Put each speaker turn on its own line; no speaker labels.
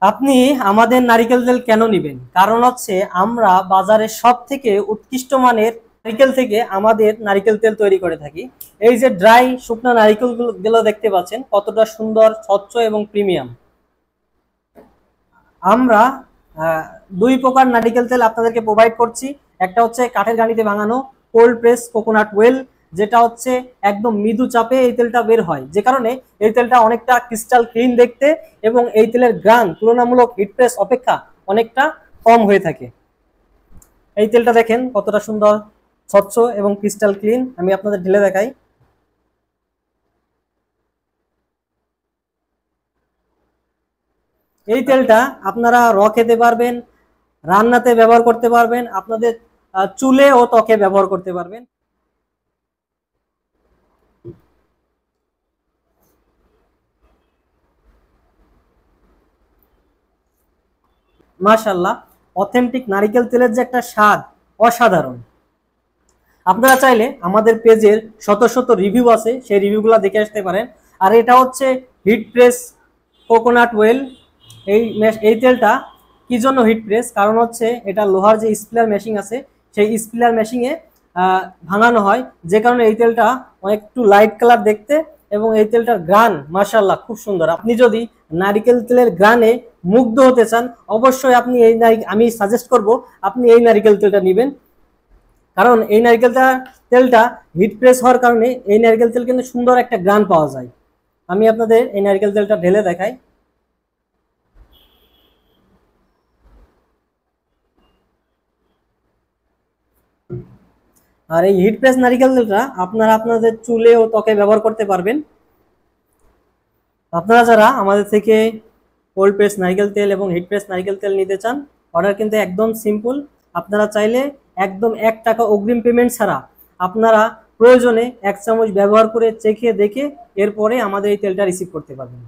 আপনি আমাদের নারিকেল তেল কেন নেবেন? কারণ হচ্ছে আমরা বাজারে সব থেকে উৎকৃষ্ট মানের নারিকেল থেকে আমাদের নারিকেল তেল তৈরি করে থাকি। এই যে ড্রাই শুকনা নারিকেল গুলো দেখতে পাচ্ছেন কতটা সুন্দর, স্বচ্ছ এবং প্রিমিয়াম। আমরা আহ, দুই প্রকার নারিকেল তেল আপনাদেরকে প্রোভাইড করছি। একটা হচ্ছে কাঠের ঘানিতে ভাঙানো কোল্ড প্রেস কোকোনাট ওয়েল, যেটা হচ্ছে একদম মৃদু চাপে এই তেলটা বের হয়, যে কারণে এই তেলটা অনেকটা ক্রিস্টাল ক্লিন দেখতে এবং এই তেলের গ্রান তুলনামূলক হিট প্রেস অপেক্ষা অনেকটা কম হয়ে থাকে। এই তেলটা দেখেন কতটা সুন্দর, স্বচ্ছ এবং ক্রিস্টাল ক্লিন। আমি আপনাদের ঢেলে দেখাই। এই তেলটা আপনারা খেতে পারবেন, রান্নাতে ব্যবহার করতে পারবেন, আপনাদের চুলে ও ত্বকে ব্যবহার করতে পারবেন। মাশাআল্লাহ, অথেন্টিক নারিকেল তেলের যে একটা স্বাদ অসাধারণ। আপনারা চাইলে আমাদের পেজের শত শত রিভিউ আছে, সেই রিভিউগুলো দেখে আসতে পারেন। আর এটা হচ্ছে হিট প্রেস কোকোনাট ওয়েল। এই তেলটা কি জন্য হিট প্রেস, কারণ হচ্ছে এটা লোহার যে স্পিলার মেশিন আছে সেই স্পিলার মেশিনে ভাঙানো হয়, যে কারণে এই তেলটা অনেক একটু লাইট কালার দেখতে এবং এই তেলটার গ্রান মাশাআল্লাহ খুব সুন্দর। আপনি যদি নারিকেল তেলের গ্রানে মুগ্ধ হতে চান, অবশ্যই আপনি আমি সাজেস্ট করব আপনি এই নারিকেল তেলটা নেবেন। কারণ এই তেলটা হিট প্রেস হওয়ার কারণে এই নারকেল তেল কিন্তু সুন্দর একটা গ্রান পাওয়া যায়। আমি আপনাদের এই নারকেল তেলটা ঢেলে দেখাই। আর এই হিট প্রেস নারকেল তেলটা আপনারা আপনাদের চুলে ও ত্বকে ব্যবহার করতে পারবেন। আপনারা যারা আমাদের থেকে কোল্ড প্রেস নারকেল তেল এবং হিট প্রেস নারকেল তেল নিতে চান, অর্ডার কিন্তু একদম সিম্পল। আপনারা চাইলে একদম 1 টাকা অগ্রিম পেমেন্ট ছাড়া আপনারা প্রয়োজনে 1 চামচ ব্যবহার করে চেখে দেখে এরপরে আমাদের এই তেলটা রিসিভ করতে পারবেন।